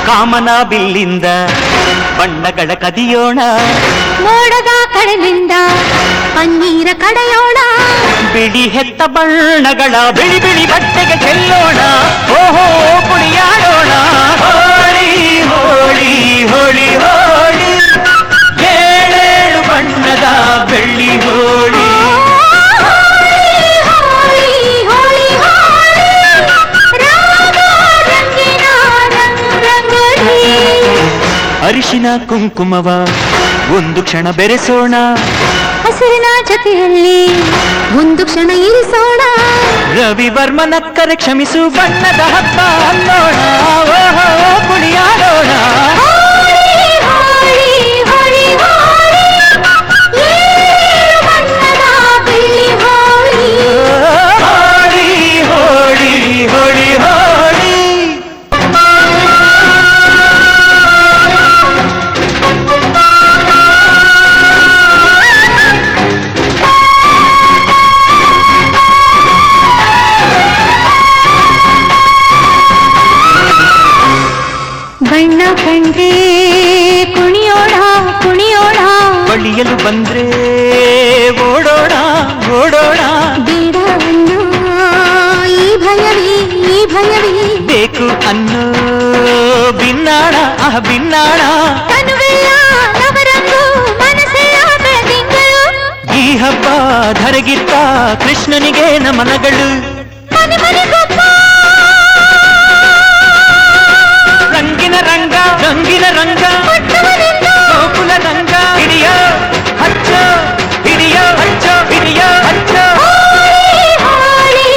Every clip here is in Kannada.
ಕಾಮನ ಬಿಲ್ಲಿಂದ ಬಣ್ಣಗಳ ಕದಿಯೋಣ, ಮೋಡದ ಕಡಲಿಂದ ಪನ್ನೀರ ಕಡೆಯೋಣ, ಬಿಳಿ ಹೆತ್ತ ಬಣ್ಣಗಳ ಬಿಳಿ ಬಿಳಿ ಬಟ್ಟೆಗೆ ಚೆಲ್ಲೋಣ, ಓಹೋ ಕುಣಿಯಾಡೋಣ. ಹೋಳಿ ಹೋಳಿ ಹೋಳಿ ಹೋಳಿ, ಏಳೇಳು ಬಣ್ಣದ ಬೆಳ್ಳಿ ಹೋಳಿ. ಅರಿಶಿನ ಕುಂಕುಮವ ಒಂದು ಕ್ಷಣ ಬೆರೆಸೋಣ, ಹಸಿರಿನ ಜೊತೆಯಲ್ಲಿ ಒಂದು ಕ್ಷಣ ಇರಿಸೋಣ, ರವಿವರ್ಮನಕ್ಕರೆ ಕ್ಷಮಿಸು ಬಣ್ಣದ ಹಬ್ಬ ಅನ್ನೋಣ, ಓಹೋ ಕುಣಿಯಾಡೋಣ. ಬಣ್ಣ ಕಂಡೆ ಕುಣಿಯೋಣ ಕುಣಿಯೋಣ, ಬಳಿಯಲು ಬಂದ್ರೆ ಓಡೋಣ ಓಡೋಣ, ಬೇಡ ಅನ್ನೋ ಈ ಭಯವೇ ಈ ಭಯವೇ, ಬೇಕು ಅನ್ನೋ ಬಿನ್ನಾಣ ಬಿನ್ನಾಣ, ತನುವೆಲ್ಲ ನವರಂಗು ಮನಸ್ಸೆಲ್ಲ ಬೆಳದಿಂಗಳು, ಈ ಹಬ್ಬ ಧರೆಗಿತ್ತ ಕೃಷ್ಣನಿಗೆ ನಮನಗಳು. ಮನೆ ಮನೆಗೊಬ್ಬ ರಂಗಿನ ರಂಗ ರಂಗಿನ ರಂಗ, ಗೋಕುಲ ರಂಗ, ಹಿಡಿಯ ಹಚ್ಚ ಹಿಡಿಯ ಹಚ್ಚ ಹಿಡಿಯ ಹಚ್ಚ. ಹೋಳಿ ಹೋಳಿ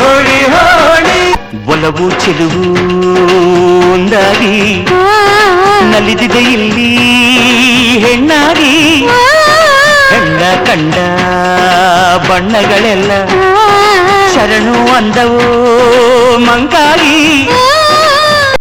ಹೋಳಿ ಹೋಳಿ, ಒಲವು ಚೆಲುವು ಒಂದಾಗಿ ನಲಿದಿದೆ ಇಲ್ಲಿ ಹೆಣ್ಣಾಗಿ, ಹೆಣ್ಣ ಕಂಡ ಬಣ್ಣಗಳೆಲ್ಲ ಶರಣು ಅಂದವೋ ಮಂಗಾಗಿ.